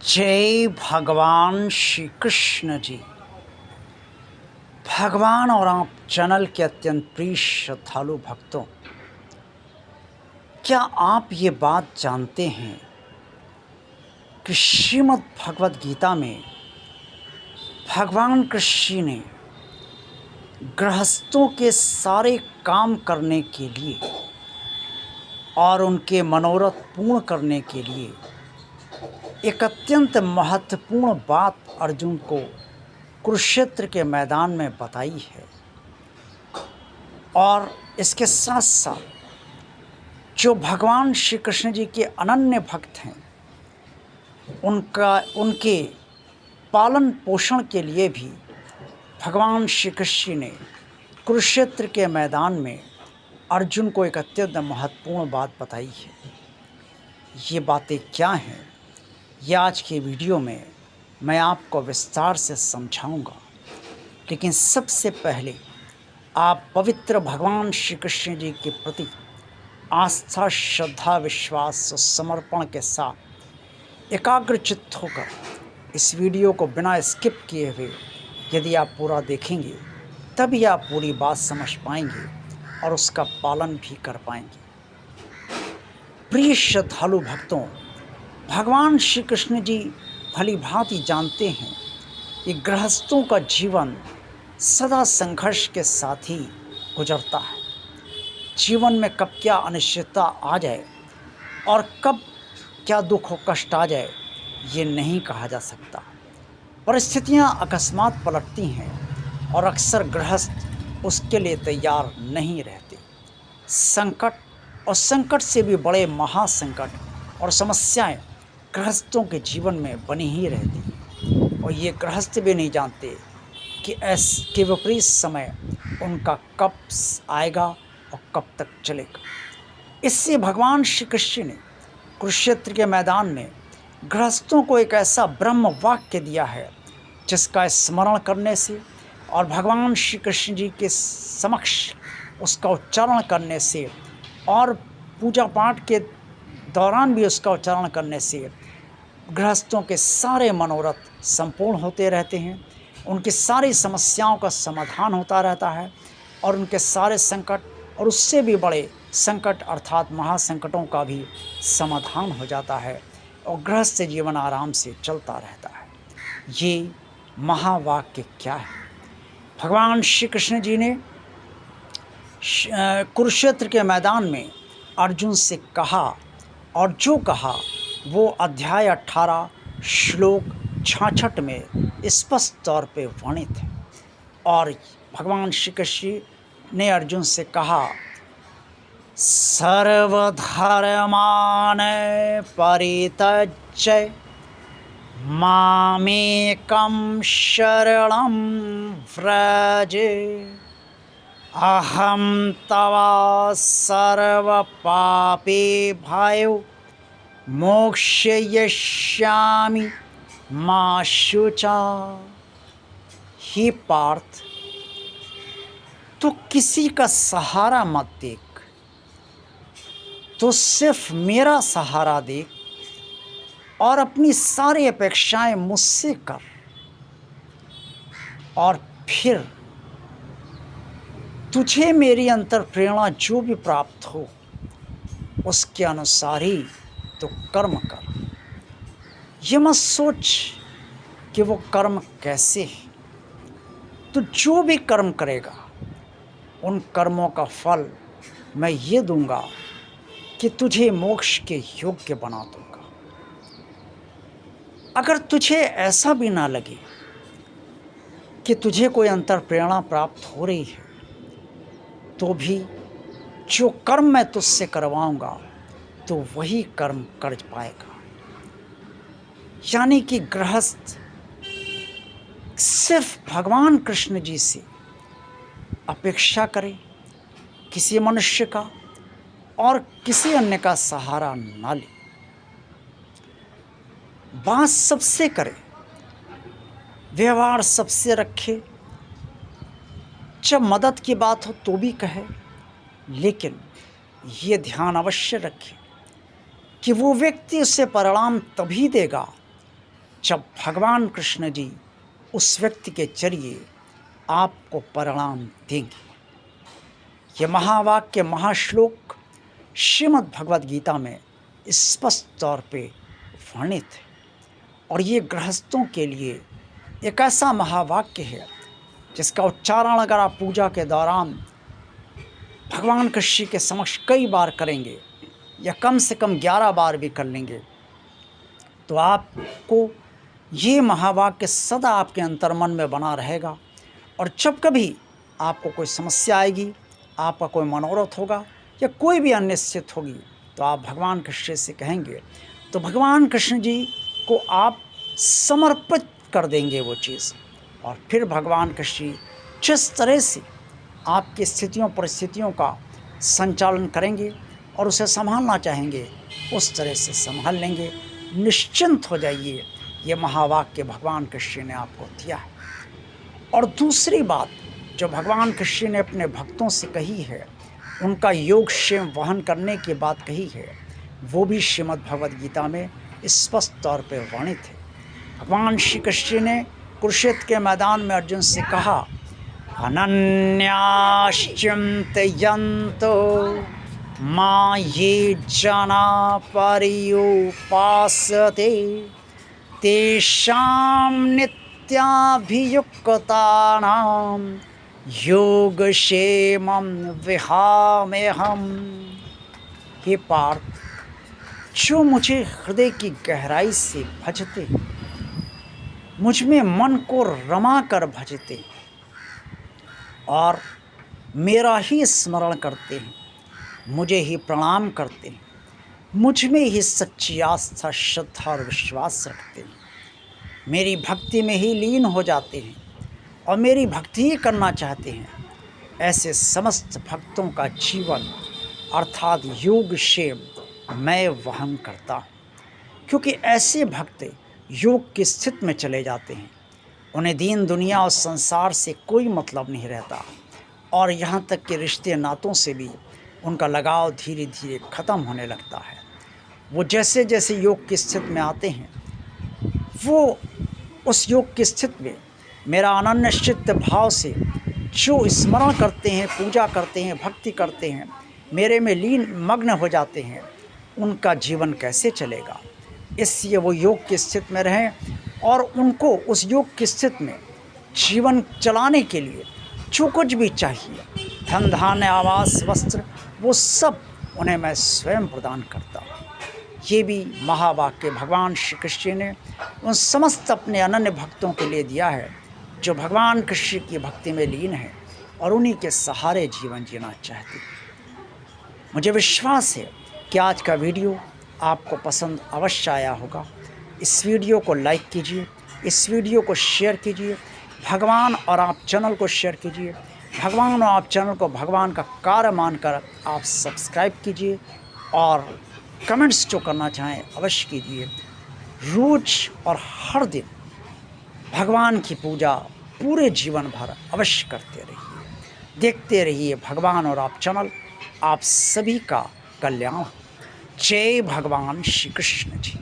जय भगवान श्री कृष्ण जी। भगवान और आप चैनल के अत्यंत प्रिय श्रद्धालु भक्तों, क्या आप ये बात जानते हैं कि श्रीमद् भगवद गीता में भगवान कृष्ण ने गृहस्थों के सारे काम करने के लिए और उनके मनोरथ पूर्ण करने के लिए एक अत्यंत महत्वपूर्ण बात अर्जुन को कुरुक्षेत्र के मैदान में बताई है। और इसके साथ साथ जो भगवान श्री कृष्ण जी के अनन्य भक्त हैं, उनके पालन पोषण के लिए भी भगवान श्री कृष्ण ने कुरुक्षेत्र के मैदान में अर्जुन को एक अत्यंत महत्वपूर्ण बात बताई है। ये बातें क्या हैं, ये आज के वीडियो में मैं आपको विस्तार से समझाऊंगा। लेकिन सबसे पहले आप पवित्र भगवान श्री कृष्ण जी के प्रति आस्था, श्रद्धा, विश्वास और समर्पण के साथ एकाग्रचित्त होकर इस वीडियो को बिना स्किप किए हुए यदि आप पूरा देखेंगे तभी आप पूरी बात समझ पाएंगे और उसका पालन भी कर पाएंगे। प्रिय श्रद्धालु भक्तों, भगवान श्री कृष्ण जी भली भांति जानते हैं कि गृहस्थों का जीवन सदा संघर्ष के साथ ही गुजरता है। जीवन में कब क्या अनिश्चितता आ जाए और कब क्या दुख और कष्ट आ जाए ये नहीं कहा जा सकता। परिस्थितियां अकस्मात पलटती हैं और अक्सर गृहस्थ उसके लिए तैयार नहीं रहते। संकट और संकट से भी बड़े महासंकट और समस्याएं गृहस्थों के जीवन में बनी ही रहती हैं और ये गृहस्थ भी नहीं जानते कि विपरीत समय उनका कब आएगा और कब तक चलेगा। इससे भगवान श्री कृष्ण ने कुरुक्षेत्र के मैदान में गृहस्थों को एक ऐसा ब्रह्म वाक्य दिया है जिसका स्मरण करने से और भगवान श्री कृष्ण जी के समक्ष उसका उच्चारण करने से और पूजा पाठ के दौरान भी उसका उच्चारण करने से गृहस्थों के सारे मनोरथ संपूर्ण होते रहते हैं, उनकी सारी समस्याओं का समाधान होता रहता है और उनके सारे संकट और उससे भी बड़े संकट अर्थात महासंकटों का भी समाधान हो जाता है और गृहस्थ जीवन आराम से चलता रहता है। ये महावाक्य क्या है? भगवान श्री कृष्ण जी ने कुरुक्षेत्र के मैदान में अर्जुन से कहा और जो कहा वो अध्याय 18 श्लोक 66 में स्पष्ट तौर पे वर्णित है। और भगवान श्री कृष्ण ने अर्जुन से कहा, सर्वधर्मान् परित्यज्य मामेकं शरणं व्रज अहं तव सर्वपापेभ्यो मोक्षयिष्यामि मा शुचा। हे पार्थ, तो किसी का सहारा मत देख, तो सिर्फ मेरा सहारा देख और अपनी सारी अपेक्षाएं मुझसे कर और फिर तुझे मेरी अंतर प्रेरणा जो भी प्राप्त हो उसके अनुसार ही तो कर्म कर। ये मत सोच कि वो कर्म कैसे है। तो जो भी कर्म करेगा उन कर्मों का फल मैं ये दूंगा कि तुझे मोक्ष के योग्य बना दूंगा। अगर तुझे ऐसा भी ना लगे कि तुझे कोई अंतर प्रेरणा प्राप्त हो रही है तो भी जो कर्म मैं तुझसे करवाऊंगा तो वही कर्म कर पाएगा। यानी कि गृहस्थ सिर्फ भगवान कृष्ण जी से अपेक्षा करे, किसी मनुष्य का और किसी अन्य का सहारा ना ले। बात सबसे करे, व्यवहार सबसे रखे, जब मदद की बात हो तो भी कहे, लेकिन ये ध्यान अवश्य रखे कि वो व्यक्ति उसे परिणाम तभी देगा जब भगवान कृष्ण जी उस व्यक्ति के जरिए आपको परिणाम देंगे। ये महावाक्य महाश्लोक श्रीमद् भगवद गीता में स्पष्ट तौर पे वर्णित है और ये गृहस्थों के लिए एक ऐसा महावाक्य है जिसका उच्चारण अगर आप पूजा के दौरान भगवान कृष्ण के समक्ष कई बार करेंगे या कम से कम 11 बार भी कर लेंगे तो आपको ये महावाक्य सदा आपके अंतर्मन में बना रहेगा। और जब कभी आपको कोई समस्या आएगी, आपका कोई मनोरथ होगा या कोई भी अन्य स्थिति होगी तो आप भगवान कृष्ण से कहेंगे तो भगवान कृष्ण जी को आप समर्पित कर देंगे वो चीज़। और फिर भगवान कृष्ण जिस तरह से आपकी स्थितियों परिस्थितियों का संचालन करेंगे और उसे संभालना चाहेंगे उस तरह से संभाल लेंगे। निश्चिंत हो जाइए, ये महावाक्य भगवान कृष्ण ने आपको दिया है। और दूसरी बात जो भगवान कृष्ण ने अपने भक्तों से कही है, उनका योगक्षेम वहन करने की बात कही है, वो भी श्रीमद् भगवद गीता में स्पष्ट तौर पर वर्णित है। भगवान श्री कृष्ण ने कुरुक्षेत्र के मैदान में अर्जुन से कहा, अनन्याश्चिन्तयन्तो मां ये जना पर्युपासते तेषां नित्याभियुक्तानां योगक्षेमं विहाम्यहम्। हे पार्थ, जो मुझे हृदय की गहराई से भजते, मुझ में मन को रमा कर भजते और मेरा ही स्मरण करते हैं, मुझे ही प्रणाम करते हैं, मुझ में ही सच्ची आस्था श्रद्धा और विश्वास रखते हैं, मेरी भक्ति में ही लीन हो जाते हैं और मेरी भक्ति ही करना चाहते हैं, ऐसे समस्त भक्तों का जीवन अर्थात योगक्षेम मैं वहन करता हूँ। क्योंकि ऐसे भक्त योग की स्थिति में चले जाते हैं, उन्हें दीन दुनिया और संसार से कोई मतलब नहीं रहता और यहाँ तक कि रिश्ते नातों से भी उनका लगाव धीरे धीरे ख़त्म होने लगता है। वो जैसे जैसे योग की स्थिति में आते हैं, वो उस योग की स्थिति में मेरा अनन्य चित्त भाव से जो स्मरण करते हैं, पूजा करते हैं, भक्ति करते हैं, मेरे में लीन मग्न हो जाते हैं, उनका जीवन कैसे चलेगा। इसलिए वो योग की स्थिति में रहें और उनको उस योग की स्थिति में जीवन चलाने के लिए जो कुछ भी चाहिए, धन धान्य आवास वस्त्र, वो सब उन्हें मैं स्वयं प्रदान करता हूँ। ये भी महावाक्य भगवान श्री कृष्ण ने उन समस्त अपने अनन्य भक्तों के लिए दिया है जो भगवान कृष्ण की भक्ति में लीन है और उन्हीं के सहारे जीवन जीना चाहते हैं। मुझे विश्वास है कि आज का वीडियो आपको पसंद अवश्य आया होगा। इस वीडियो को लाइक कीजिए, इस वीडियो को शेयर कीजिए, भगवान और आप चैनल को शेयर कीजिए, भगवान और आप चैनल को भगवान का कार्य मानकर आप सब्सक्राइब कीजिए और कमेंट्स जो करना चाहें अवश्य कीजिए। रोज़ और हर दिन भगवान की पूजा पूरे जीवन भर अवश्य करते रहिए। देखते रहिए भगवान और आप चैनल। आप सभी का कल्याण हो। जय भगवान श्री कृष्ण जी।